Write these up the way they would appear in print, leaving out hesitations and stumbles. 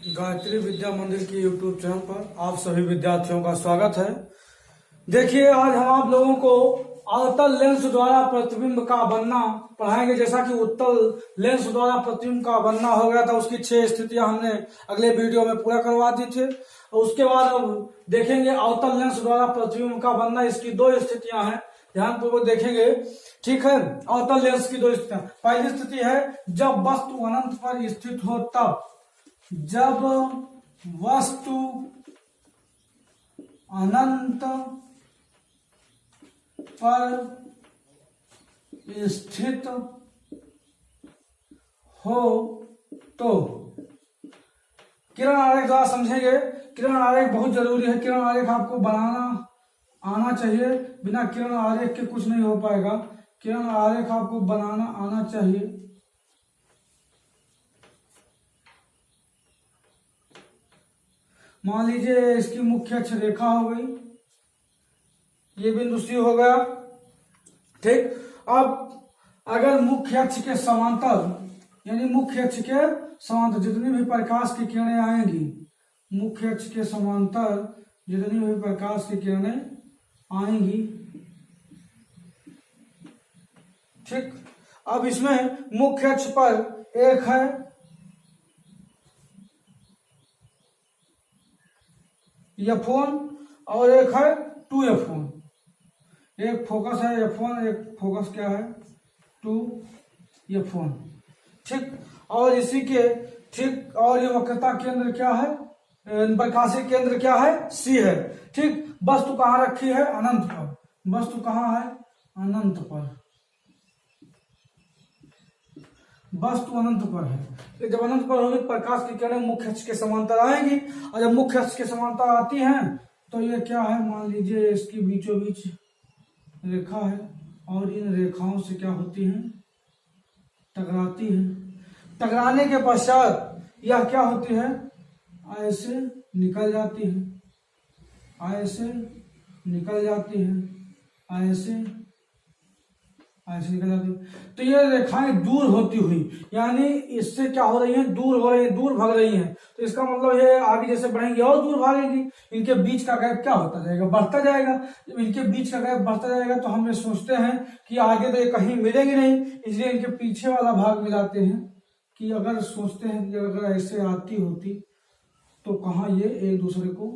गायत्री विद्या मंदिर की YouTube channel पर आप सभी विद्यार्थियों का स्वागत है। देखिए, आज हम आप लोगों को अवतल लेंस द्वारा प्रतिबिंब का बनना पढ़ाएंगे। जैसा कि उत्तल लेंस द्वारा प्रतिबिंब का बनना हो गया था, उसकी 6 स्थितियां हमने अगले वीडियो में पूरा करवा दी थी। उसके बाद अब देखेंगे अवतल लेंस द्वारा प्रतिबिंब का बनना। इसकी 2 स्थितियां हैं, ध्यानपूर्वक देखेंगे, ठीक है। अवतल लेंस की 2 स्थितियां। पहली स्थिति है जब वस्तु अनंत पर स्थित हो तब। जब वस्तु अनंत पर स्थित हो तो। किरण आरेख द्वारा समझेंगे। किरण आरेख बहुत जरूरी है। किरण आरेख आपको बनाना आना चाहिए, बिना किरण आरेख के कुछ नहीं हो पाएगा। किरण आरेख आपको बनाना आना चाहिए। मान लीजिए इसकी मुख्य अक्ष रेखा हो गई, ये बिंदु सी हो गया, ठीक। अब अगर मुख्य अक्ष के समांतर, यानी मुख्य अक्ष के समांतर जितनी भी प्रकाश की किरणें आएंगी, मुख्य अक्ष के समांतर जितनी भी प्रकाश की किरणें आएंगी, ठीक। अब इसमें मुख्य अक्ष पर एक है F1 और एक है 2F1। एक फोकस है F1, एक फोकस क्या है 2F1, ठीक। और इसी के ठीक, और ये वक्रता केंद्र क्या है, प्रकाशीय केंद्र क्या है, C है, ठीक। वस्तु कहाँ रखी है, अनंत पर। वस्तु कहाँ है, अनंत पर। वस्तु अनंत पर है। जब अनंत पर होगी, प्रकाश की किरणें मुख्य अक्ष के समांतर आएंगी, और जब मुख्य अक्ष के समांतर आती हैं तो ये क्या है, मान लीजिए इसकी बीचों बीच रेखा है, और इन रेखाओं से क्या होती हैं, टकराती हैं। टकराने के पश्चात यह क्या होती है, ऐसे निकल जाती है, ऐसे निकल जाती है, ऐसे निकल जाती। तो ये रेखाएं दूर होती हुई, यानी इससे क्या हो रही हैं, दूर हो रही है, दूर भाग रही हैं। तो इसका मतलब ये आगे जैसे बढ़ेंगे और दूर भागेगी। इनके बीच का गैप क्या होता जाएगा, बढ़ता जाएगा। जब इनके बीच का गैप बढ़ता जाएगा तो हम ये सोचते हैं कि आगे तो ये कहीं मिलेंगे नहीं, इसलिए इनके पीछे वाला भाग मिलाते हैं। कि अगर सोचते हैं कि अगर ऐसे आती होती तो कहाँ ये एक दूसरे को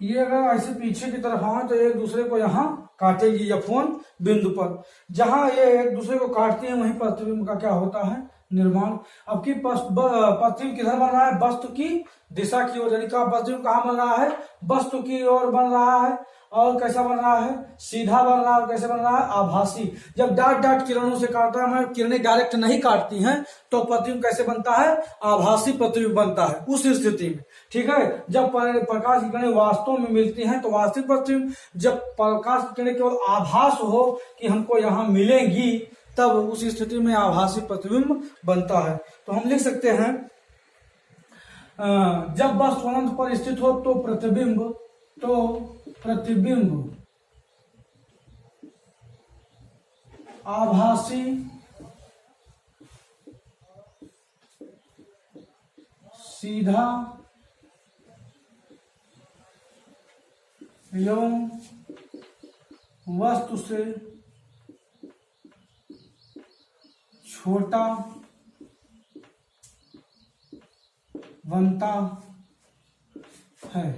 ये अगर ऐसे पीछे की तरफ आए तो एक दूसरे को यहाँ काटेगी F1 बिंदु पर। जहां ये एक दूसरे को काटती है वहीं प्रतिबिंब का क्या होता है, निर्माण। अब की प्रतिबिंब किधर बन रहा है, वस्तु की दिशा की ओर। यानी का प्रतिबिंब कहाँ बन रहा है, वस्तु की ओर बन रहा है। और कैसा बन रहा है, सीधा बन रहा है। कैसे बन रहा है, आभासी। जब डाट डाट किरणों से काटता है, किरणें डायरेक्ट नहीं काटती हैं, तो प्रतिबिंब कैसे बनता है, आभासी प्रतिबिंब बनता है उस स्थिति में, ठीक है। जब प्रकाश की किरणें वास्तव में मिलती हैं तो वास्तविक प्रतिबिंब। जब प्रकाश की किरणें केवल आभास हो कि हमको यहाँ मिलेंगी, तब उस स्थिति में आभासी प्रतिबिंब बनता है। तो हम लिख सकते हैं जब वस्तु अनंत पर स्थित हो तो प्रतिबिंब आभासी सीधा एवं वस्तु से छोटा बनता है।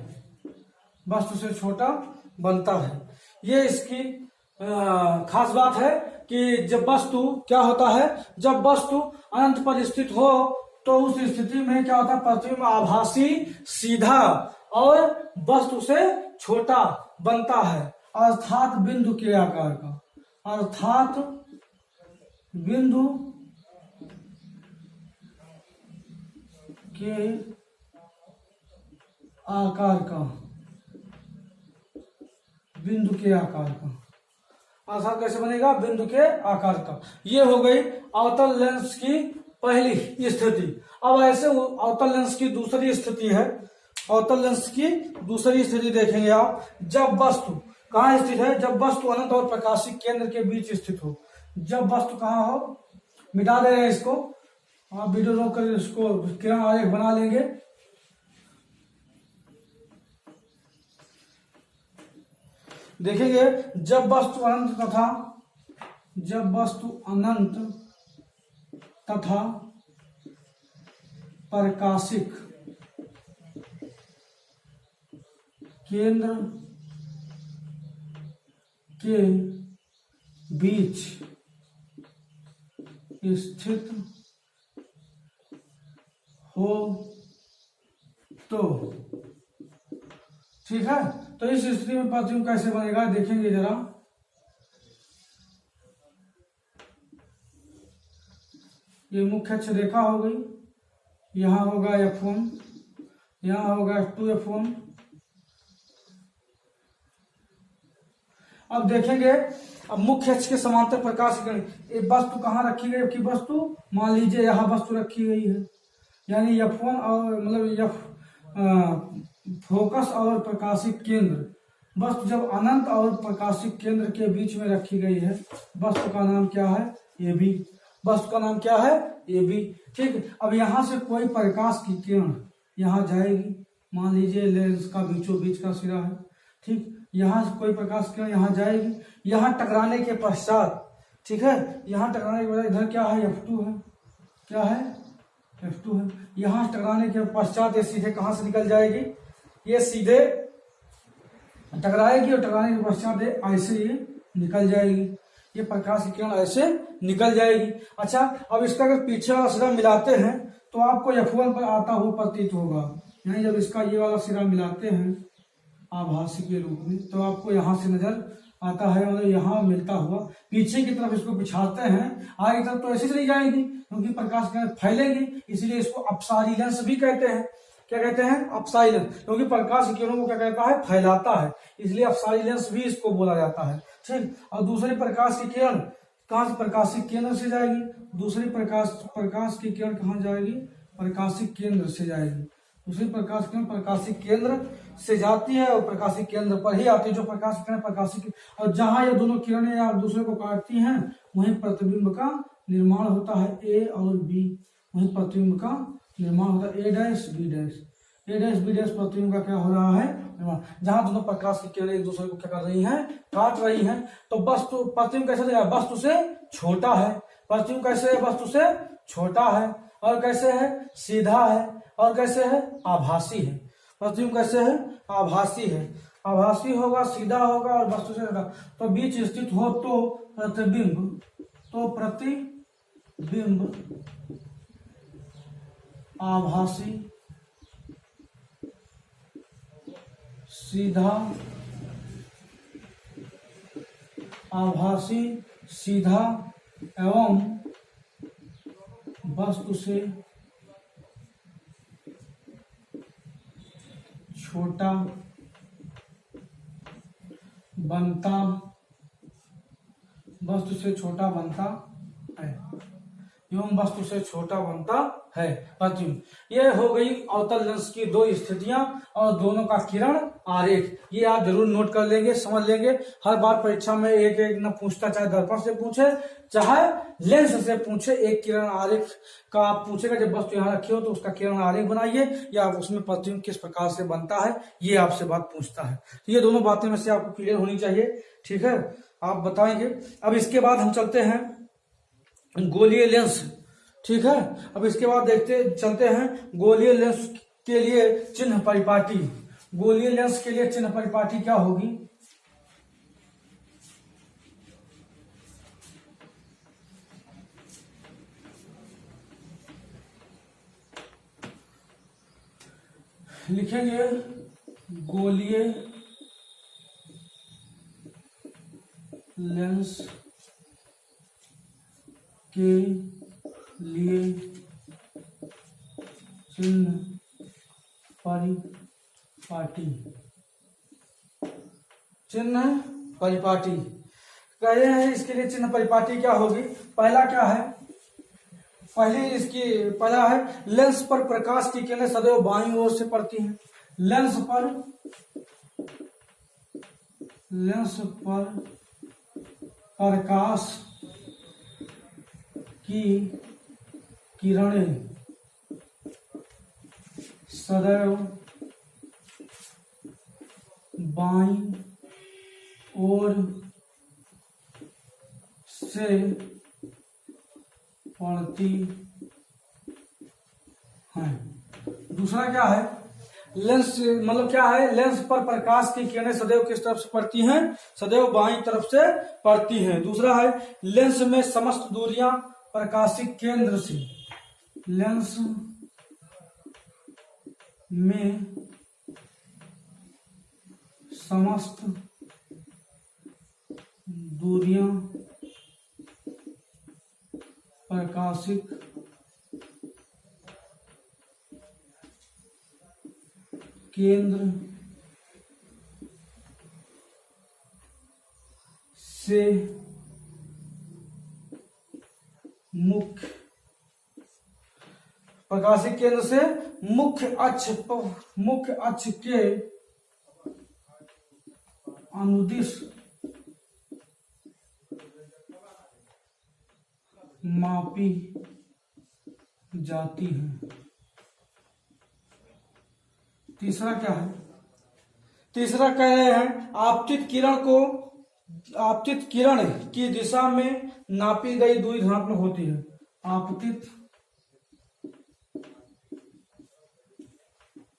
वस्तु से छोटा बनता है। ये इसकी खास बात है कि जब वस्तु क्या होता है, जब वस्तु अनंत पर स्थित हो तो उस स्थिति में क्या होता है, प्रतिबिंब आभासी सीधा और वस्तु से छोटा बनता है, अर्थात बिंदु के आकार का। अर्थात बिंदु के आकार का। बिंदु के आकार का। आधार कैसे बनेगा? बिंदु के आकार का। ये हो गई अवतल लेंस की पहली स्थिति। अब ऐसे अवतल लेंस की दूसरी स्थिति है, अवतल लेंस की दूसरी स्थिति देखेंगे आप, जब वस्तु कहाँ स्थित है, जब वस्तु अनंत और प्रकाशिक केंद्र के बीच स्थित हो। जब वस्तु कहाँ हो, मिटा दे रहे हैं इसको, आप वीडियो रोक कर इसको किरण आरेख बना लेंगे। देखेंगे जब वस्तु अनंत तथा, जब वस्तु अनंत तथा प्रकाशिक केंद्र के बीच स्थित हो तो, ठीक है। तो इस स्थिति में प्रतिबिंब कैसे बनेगा देखेंगे जरा। ये मुख्य अक्ष रेखा हो गई, यहां होगा F1, यहां होगा F2F1। अब देखेंगे, अब मुख्य अक्ष के समांतर प्रकाश की किरण, एक वस्तु कहाँ रखी गई कि वस्तु मान लीजिए यहाँ वस्तु रखी गई है, यानी F1 और मतलब फोकस और प्रकाशिक केंद्र, वस्तु जब अनंत और प्रकाशिक केंद्र के बीच में रखी गई है, वस्तु का नाम क्या है, AB। वस्तु का नाम क्या है, AB, ठीक। अब यहाँ से कोई प्रकाश की किरण यहाँ जाएगी, मान लीजिए लेंस का बीचों बीच का सिरा है, ठीक। यहाँ से कोई प्रकाश किरण यहाँ जाएगी, यहाँ टकराने के पश्चात, ठीक है, यहाँ टकराने के बाद इधर क्या है, F2 है, क्या है, F2 है। यहाँ टकराने के पश्चात ये सीधे कहाँ से निकल जाएगी, ये सीधे टकराएगी और टकराने के पश्चात ऐसे ये निकल जाएगी, ये प्रकाश की किरण ऐसे निकल जाएगी। अच्छा, अब इसका अगर पीछे वाला सिरा मिलाते हैं तो आपको F1 पर आता हुआ प्रतीत होगा, यानी जब इसका ये वाला सिरा मिलाते हैं आभासी के रूप में तो आपको यहाँ से नजर आता है, मतलब यहाँ मिलता हुआ। पीछे की तरफ इसको पिछाते हैं, आगे तरफ तो ऐसे चली जाएगी क्योंकि प्रकाश किरण फैलेंगी, इसलिए इसको अपसारी लेंस भी कहते हैं। क्या कहते हैं, अपसारी लेंस, क्योंकि प्रकाश की किरणों को क्या कहता है, फैलाता है, इसलिए अपसारी लेंस भी इसको बोला जाता है, ठीक। और दूसरी प्रकाश की किरण कहाँ से, प्रकाशिक केंद्र से जाएगी, दूसरी प्रकाश की किरण कहाँ जाएगी, प्रकाशिक केंद्र से जाएगी। दूसरी प्रकाश किरण प्रकाशिक केंद्र से जाती है और प्रकाशिक केंद्र पर ही आती है, जो प्रकाश किरण प्रकाशिक, और जहां ये दोनों किरणें या दूसरे को काटती हैं वहीं प्रतिबिंब का निर्माण होता है, A और B, वहीं प्रतिबिंब का निर्माण होता है, A डैश B डैश प्रतिबिंब का क्या हो रहा है, निर्माण। जहां दोनों प्रकाश की किरणें एक दूसरे को क्या कर रही हैं, काट रही हैं, तो वस्तु प्रतिबिंब कैसे देगा, वस्तु से छोटा है, प्रतिबिंब कैसे है, वस्तु से छोटा है, और कैसे है, सीधा है, और कैसे है, आभासी है। प्रतिबिंब कैसे है, आभासी है, आभासी होगा, सीधा होगा और वस्तु से होगा, तो बीच स्थित हो तो प्रतिबिंब, तो प्रतिबिंब आभासी, सीधा, आभासी, सीधा एवं वस्तु से छोटा बनता, वस्तु से छोटा बनता है, एवं वस्तु से छोटा बनता है प्रतिबिंब। ये हो गई अवतल लेंस की दो स्थितियां और दोनों का किरण आरेख, ये आप जरूर नोट कर लेंगे, समझ लेंगे। हर बार परीक्षा में एक एक न पूछता, चाहे दर्पण से पूछे चाहे लेंस से पूछे, एक किरण आरेख का आप पूछेगा, जब वस्तु यहाँ रखी हो तो उसका किरण आरेख बनाइए, या उसमें प्रतिबिंब किस प्रकार से बनता है ये आपसे बात पूछता है। तो ये दोनों बातें में से आपको क्लियर होनी चाहिए, ठीक है, आप बताएंगे। अब इसके बाद हम चलते हैं गोलीय लेंस, ठीक है। अब इसके बाद चलते हैं गोलीय लेंस के लिए चिन्ह परिपाटी। गोलीय लेंस के लिए चिन्ह परिपाटी क्या होगी, लिखेंगे गोलीय लेंस के लिए चिन्ह परिपाटी, चिन्ह परिपाटी कह रहे हैं। इसके लिए चिन्ह परिपाटी क्या होगी, पहला क्या है, पहले इसकी पहला है लेंस पर प्रकाश की किरणें सदैव बाईं ओर से पड़ती हैं। लेंस पर प्रकाश की किरणें सदैव बाईं ओर से पड़ती हैं। दूसरा क्या है, लेंस मतलब क्या है, लेंस पर प्रकाश की किरणें सदैव किस तरफ से पड़ती हैं, सदैव बाईं तरफ से पड़ती हैं। दूसरा है लेंस में समस्त दूरियां प्रकाशिक केंद्र से, लेंस में समस्त दूरियां प्रकाशिक केंद्र से मुख्य प्रकाशिक केंद्र से मुख्य अक्ष के अनुदिश मापी जाती है। तीसरा क्या है, तीसरा कह रहे हैं आपतित किरण की दिशा में नापी गई दूरी धनात्मक होती है। आपतित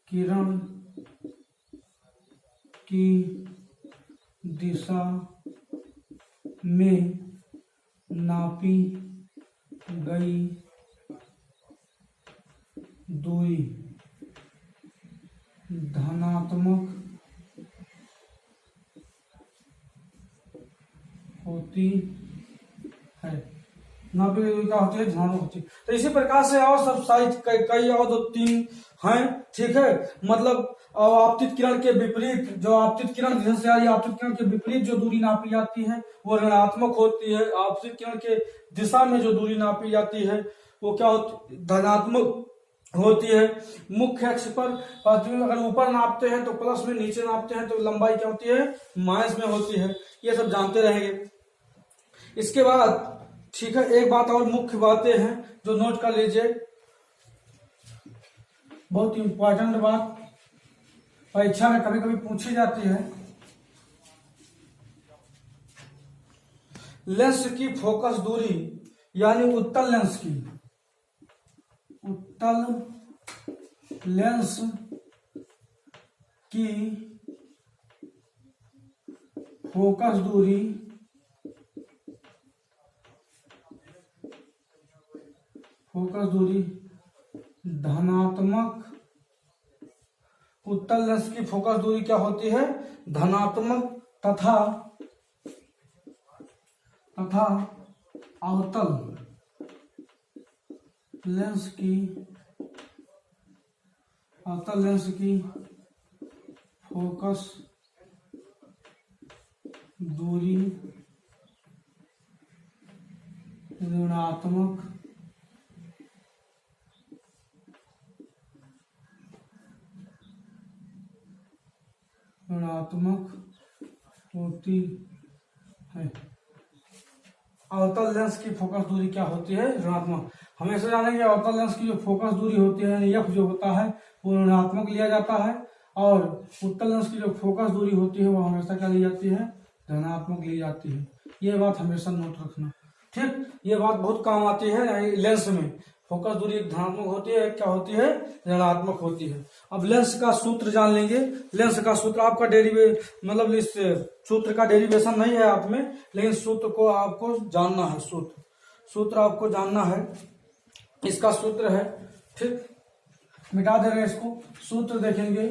किरण की दिशा में नापी गई दूरी धनात्मक होती है। नापी गई दूरी क्या होती है, धनात्मक होती है। तो इसी प्रकार से और सब साइज कई और 2-3 हैं, ठीक है। मतलब आपतित किरण के विपरीत, जो आपतित किरण जिधर से आ रही है, आपतित किरण के विपरीत जो दूरी नापी जाती है वो ऋणात्मक होती है। आपतित किरण के दिशा में जो दूरी नापी जाती है वो क्या होती, धनात्मक होती है। मुख्य अक्ष पर अगर ऊपर नापते हैं तो प्लस में, नीचे नापते हैं तो लंबाई क्या होती है, माइनस में होती है। ये सब जानते रहेंगे। इसके बाद ठीक है, एक बात और मुख्य बातें हैं जो नोट कर लीजिए, बहुत इंपॉर्टेंट बात, परीक्षा में कभी कभी पूछी जाती है। लेंस की फोकस दूरी यानी उत्तल लेंस की फोकस दूरी धनात्मक, उत्तल लेंस की फोकस दूरी क्या होती है, धनात्मक, तथा अवतल लेंस की फोकस दूरी ऋणात्मक होती है। अवतल लेंस की फोकस दूरी क्या होती है, ऋणात्मक। हमेशा जानेंगे अवतल लेंस की जो फोकस दूरी होती है, एफ जो होता है वो ऋणात्मक लिया जाता है, और उत्तल लेंस की जो फोकस दूरी होती है वो हमेशा क्या ली जाती है, धनात्मक ली जाती है। ये बात हमेशा नोट रखना, ठीक। ये बात बहुत काम आती है लेंस में। फोकस दूरी एक धनात्मक होती है, एक क्या होती है, ऋणात्मक होती है। अब लेंस का सूत्र जान लेंगे। लेंस का सूत्र आपका मतलब इस सूत्र का डेरिवेशन नहीं है आप में, लेकिन सूत्र को आपको जानना है। सूत्र आपको जानना है, इसका सूत्र है, ठीक। मिटा दे रहे हैं इसको। सूत्र देखेंगे,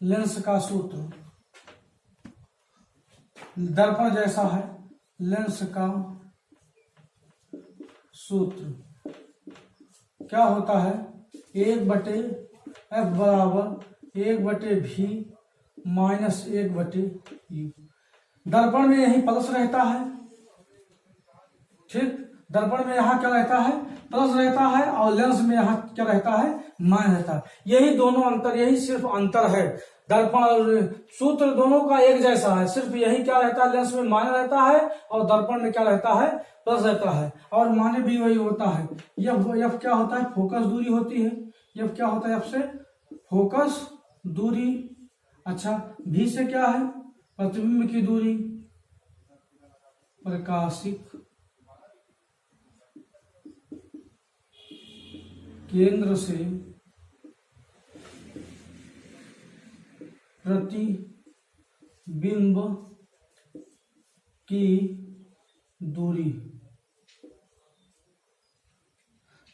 लेंस का सूत्र दर्पण जैसा है। लेंस का सूत्र क्या होता है, 1/f बराबर 1/v माइनस 1/u। दर्पण में यही प्लस रहता है, ठीक। दर्पण में यहाँ क्या रहता है, प्लस रहता है, और लेंस में यहाँ क्या रहता है, माइनस रहता है। यही दोनों अंतर, यही सिर्फ अंतर है। दर्पण और सूत्र दोनों का एक जैसा है, सिर्फ यही क्या रहता है, लेंस में माइनस रहता है और दर्पण में क्या रहता है, प्लस रहता है, और माने भी वही होता है। एफ क्या होता है, फोकस दूरी होती है। एफ क्या होता है, एफ से फोकस दूरी। अच्छा, भी से क्या है, प्रतिबिंब की दूरी, प्रकाशिक केंद्र से प्रतिबिंब की दूरी।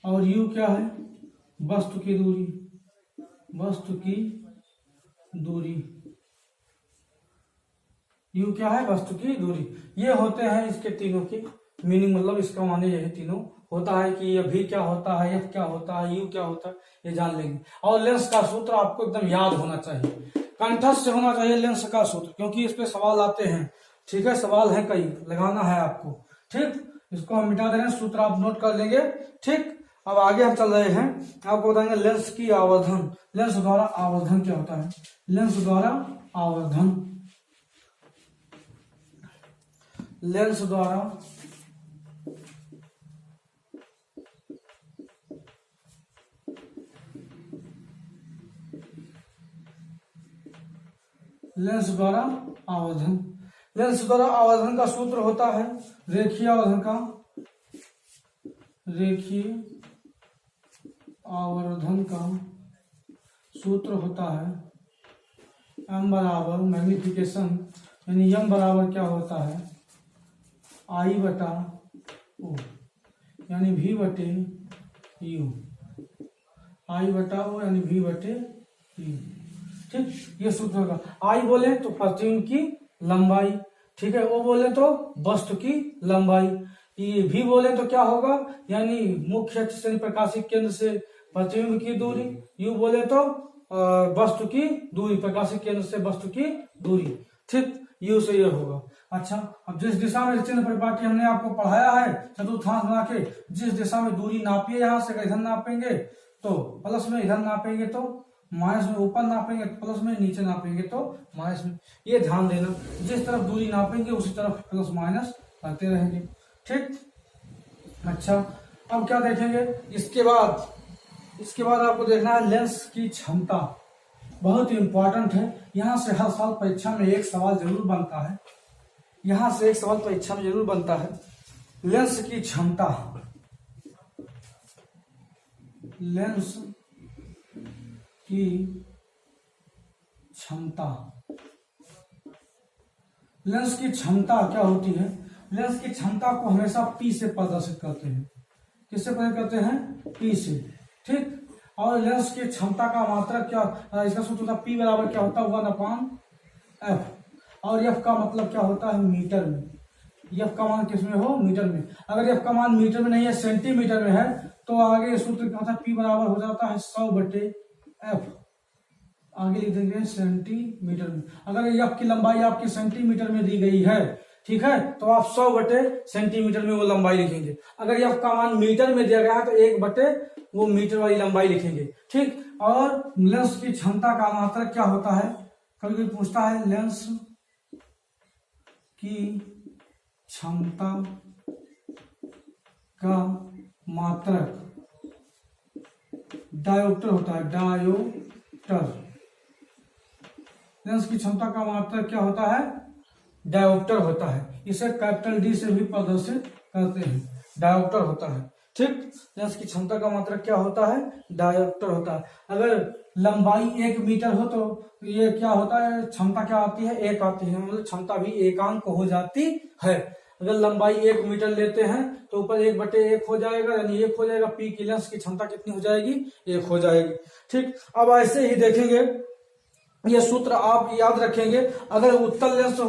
और यू क्या है, वस्तु की दूरी, वस्तु की दूरी। यू क्या है, वस्तु की दूरी। ये होते हैं इसके तीनों की मीनिंग, मतलब इसका माने यही तीनों होता है कि ये भी क्या होता है, एफ क्या होता है, यू क्या होता है, ये जान लेंगे। और लेंस का सूत्र आपको एकदम याद होना चाहिए, कंठस्थ से होना चाहिए लेंस का सूत्र, क्योंकि इस पे सवाल आते हैं। ठीक है, सवाल है कई, लगाना है आपको। ठीक, इसको हम मिटा दे रहे हैं, सूत्र आप नोट कर लेंगे। ठीक, अब आगे हम चल रहे हैं, आपको बताएंगे लेंस की आवर्धन। लेंस द्वारा आवर्धन क्या होता है, लेंस द्वारा आवर्धन, लेंस द्वारा लेंस द्वारा आवर्धन। लेंस द्वारा आवर्धन का सूत्र होता है, रेखीय आवर्धन का, रेखीय आवर्धन का सूत्र होता है m बराबर मैग्निफिकेशन, यानी m बराबर क्या होता है, I बटा O, यानी V बटे U, I बटा O यानी V बटे U। ठीक, ये सूत्र होगा। आई बोले तो प्रतिबिंब की लंबाई, ठीक है, ओ बोले तो वस्तु की लंबाई, ये भी बोले तो क्या होगा, यानी मुख्य अक्ष से प्रकाशिक केंद्र से प्रतिबिंब की दूरी, यू बोले तो वस्तु की दूरी, प्रकाशिक केंद्र से वस्तु की दूरी। ठीक, यू से ये होगा। अच्छा, अब जिस दिशा में चिन्ह परिपाटी हमने आपको पढ़ाया है, चतुर्थांश बना के जिस दिशा में दूरी नापिए, यहां से इधर नापेंगे तो प्लस में, इधर नापेंगे तो माइनस में, ऊपर नापेंगे तो प्लस में, नीचे नापेंगे तो माइनस में। ये ध्यान देना, जिस तरफ दूरी नापेंगे उसी तरफ प्लस माइनस करते रहेंगे। ठीक, अच्छा, अब क्या देखेंगे, इसके बाद आपको देखना है लेंस की क्षमता, बहुत इंपॉर्टेंट है। यहां से हर साल परीक्षा में एक सवाल जरूर बनता है, यहां से एक सवाल परीक्षा में जरूर बनता है। लेंस की क्षमता, लेंस की क्षमता, लेंस की क्षमता क्या होती है, लेंस की क्षमता को हमेशा P से प्रदर्शित करते हैं। किससे प्रदर्शित करते हैं, P से। ठीक, और लेंस की क्षमता का मात्रक क्या, इसका सूत्र होता है P बराबर क्या होता है, 1/f, और F का मतलब क्या होता है, मीटर में। F का मान किसमें हो, मीटर में। अगर F का मान मीटर में नहीं है, सेंटीमीटर में है, तो आगे सूत्र क्या होता है, P बराबर हो जाता है 100/f, आगे लिख देंगे सेंटीमीटर में। अगर F की लंबाई आपकी सेंटीमीटर में दी गई है, ठीक है, तो आप 100/सेंटीमीटर में वो लंबाई लिखेंगे। अगर F का मान मीटर में दिया गया है तो 1/ वो मीटर वाली लंबाई लिखेंगे। ठीक, और लेंस की क्षमता का मात्रक क्या होता है, कभी कोई पूछता है लेंस की क्षमता का मात्रक डायोप्टर होता है, डायोप्टर। लेंस की क्षमता का मात्रक क्या होता है, डायोप्टर होता है। इसे कैपिटल डी से भी प्रदर्शित करते हैं, डायोप्टर होता है। ठीक, लेंस की क्षमता का मात्रक क्या होता है, डायोप्टर होता है। अगर लंबाई 1 मीटर हो तो ये क्या होता है, क्षमता क्या आती है, 1 आती है, मतलब क्षमता भी एकांक हो जाती है। अगर लंबाई 1 मीटर लेते हैं तो ऊपर 1/1 हो जाएगा, यानी 1 हो जाएगा। P की लेंस की क्षमता कितनी हो जाएगी, 1 हो जाएगी। ठीक, अब ऐसे ही देखेंगे, ये सूत्र आप याद रखेंगे। अगर उत्तल लेंस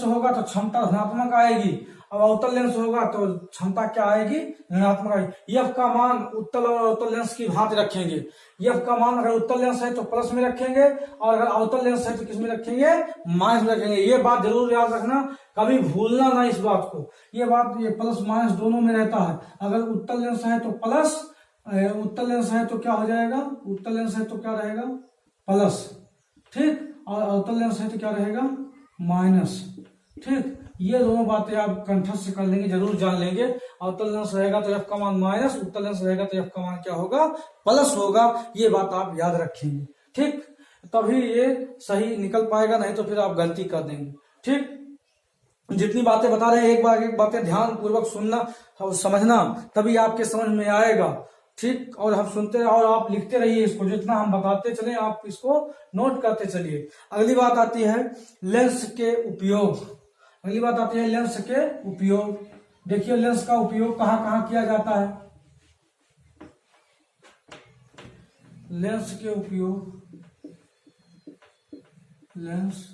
होगा तो क्षमता धनात्मक आएगी। अब अवतल लेंस होगा तो क्षमता क्या आएगी, ऋणात्मक आएगी। एफ का मान उत्तल और अवतल लेंस की भांति रखेंगे। एफ का मान अगर उत्तल लेंस है तो प्लस में रखेंगे, और अगर अवतल लेंस है तो किस में रखेंगे, माइनस में रखेंगे। ये बात जरूर याद रखना, कभी भूलना ना इस बात को। ये बात, ये प्लस माइनस दोनों में रहता है। अगर उत्तल लेंस है तो प्लस, उत्तल लेंस है तो क्या हो जाएगा, उत्तल लेंस है तो क्या रहेगा, प्लस, ठीक, और अवतल लेंस है तो क्या रहेगा, माइनस, ठीक। ये दोनों बातें आप कंठस्थ कर लेंगे, जरूर जान लेंगे। अवतल लेंस रहेगा तो एफ का मान माइनस, उत्तल लेंस रहेगा तो एफ का मान क्या होगा, प्लस होगा। ये बात आप याद रखेंगे, ठीक, तभी ये सही निकल पाएगा, नहीं तो फिर आप गलती कर देंगे, ठीक। जितनी बातें बता रहे हैं एक बार एक बातें ध्यान पूर्वक सुनना और समझना, तभी आपके समझ में आएगा, ठीक। और हम सुनते रहे और आप लिखते रहिए इसको, जितना हम बताते चले आप इसको नोट करते चलिए। अगली बात आती है लेंस के उपयोग। अगली बात आती है लेंस के उपयोग। देखिए लेंस का उपयोग कहाँ कहाँ किया जाता है। लेंस के उपयोग, लेंस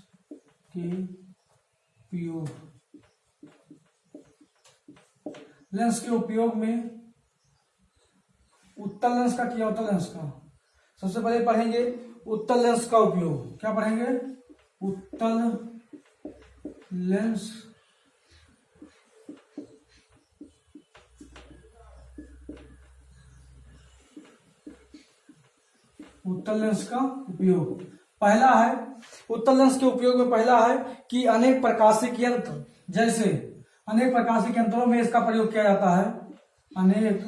के उपयोग, लेंस के उपयोग में उत्तल लेंस का किया, अवतल लेंस का। सबसे पहले पढ़ेंगे उत्तल लेंस का उपयोग। क्या पढ़ेंगे, उत्तल लेंस उत्तल लेंस का उपयोग। पहला है उत्तल लेंस के उपयोग में, पहला है कि अनेक प्रकाशिक यंत्र, जैसे अनेक प्रकाशिक यंत्रों में इसका प्रयोग किया जाता है। अनेक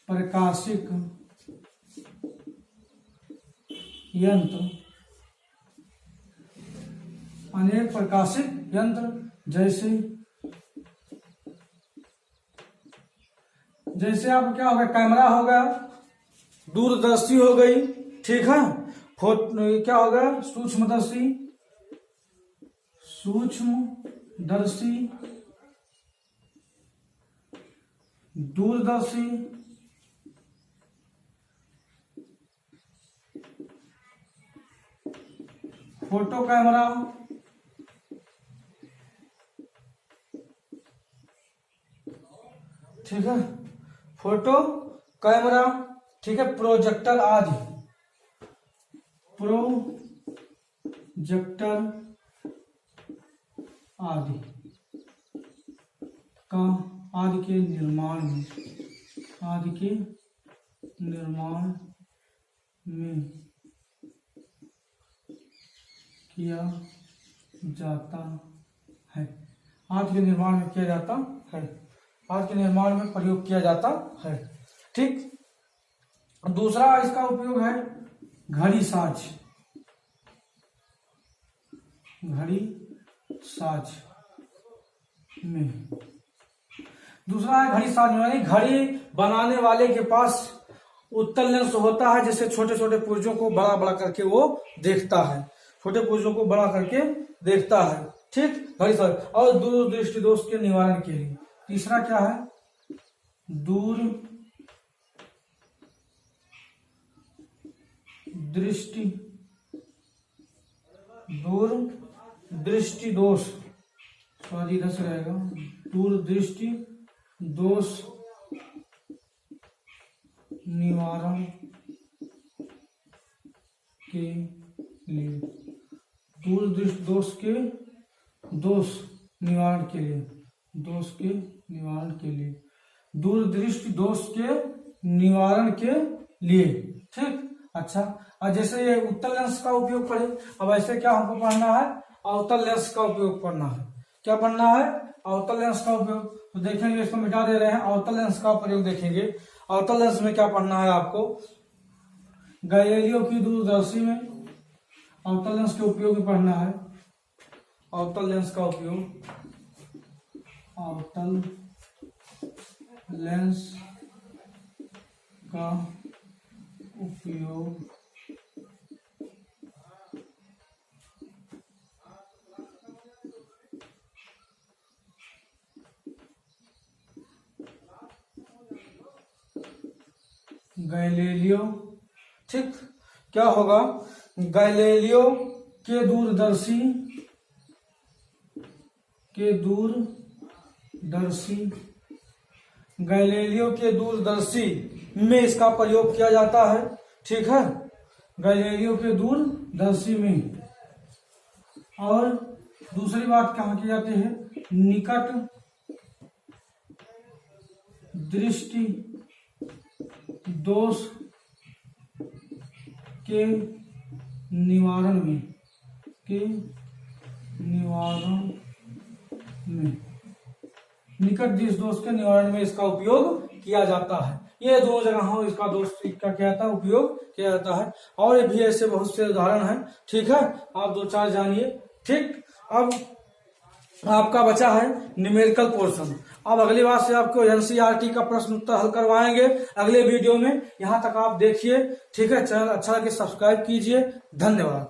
प्रकाशिक यंत्र, अनेक प्रकाशिक यंत्र जैसे, जैसे आप क्या हो गया, कैमरा हो गया, दूरदर्शी हो गई, ठीक है, क्या हो गया, सूक्ष्मदर्शी, सूक्ष्मदर्शी, दूरदर्शी, फोटो कैमरा, ठीक है, फोटो कैमरा, ठीक है, प्रोजेक्टर आदि, प्रोजेक्टर आदि का, आदि के निर्माण में, आदि के निर्माण में किया जाता है। आदि के निर्माण में किया जाता है, आदि के निर्माण में प्रयोग किया जाता है, ठीक। दूसरा इसका उपयोग है घड़ी साज, घड़ी साज में। दूसरा है घड़ी साज में, यानी घड़ी बनाने वाले के पास उत्तल लेंस होता है, जिससे छोटे छोटे पुर्जों को बड़ा बड़ा करके वो देखता है, छोटे पुर्जों को बड़ा करके देखता है, ठीक, घड़ी साज। और दूर दृष्टि दोष के निवारण के लिए। तीसरा क्या है, दूर दृष्टि, दूर दृष्टि दोष, सॉरी इधर से रहेगा, दूर दृष्टि दोष निवारण के लिए, दूर दृष्टि दोष के, दोष निवारण के लिए, दोष के निवारण के लिए, दूर दृष्टि दोष के निवारण के लिए, ठीक। अच्छा, और जैसे ये उत्तल लेंस का उपयोग पढ़े, अब ऐसे क्या हमको पढ़ना है, अवतल लेंस का उपयोग पढ़ना है। क्या पढ़ना है, अवतल लेंस का उपयोग। तो देखेंगे, इसको मिटा दे रहे हैं, अवतल लेंस का प्रयोग देखेंगे। अवतल लेंस में क्या पढ़ना है आपको, गैलीलियो की दूरदर्शी में अवतल लेंस के उपयोग में पढ़ना है। अवतल लेंस का उपयोग, अवतल लेंस का उपयोग गैलीलियो, ठीक। क्या होगा, गैलीलियो के दूरदर्शी के दूरदर्शी, गैलीलियो के दूरदर्शी में इसका प्रयोग किया जाता है। ठीक है, गैलीलियो के दूरदर्शी में। और दूसरी बात कहाँ की जाती है, निकट दृष्टि दोष के निवारण में, निकट दृष्टि दोष के निवारण में इसका उपयोग किया जाता है। ये दोनों जगहों इसका दोष का क्या था, उपयोग किया जाता है। और भी ऐसे बहुत से उदाहरण हैं। ठीक है, आप 2-4 जानिए। ठीक, अब आपका बचा है न्यूमेरिकल पोर्शन। अब अगली बार से आपको एनसीईआरटी का प्रश्न उत्तर हल करवाएंगे अगले वीडियो में। यहाँ तक आप देखिए। ठीक है, चैनल अच्छा लगे सब्सक्राइब कीजिए। धन्यवाद।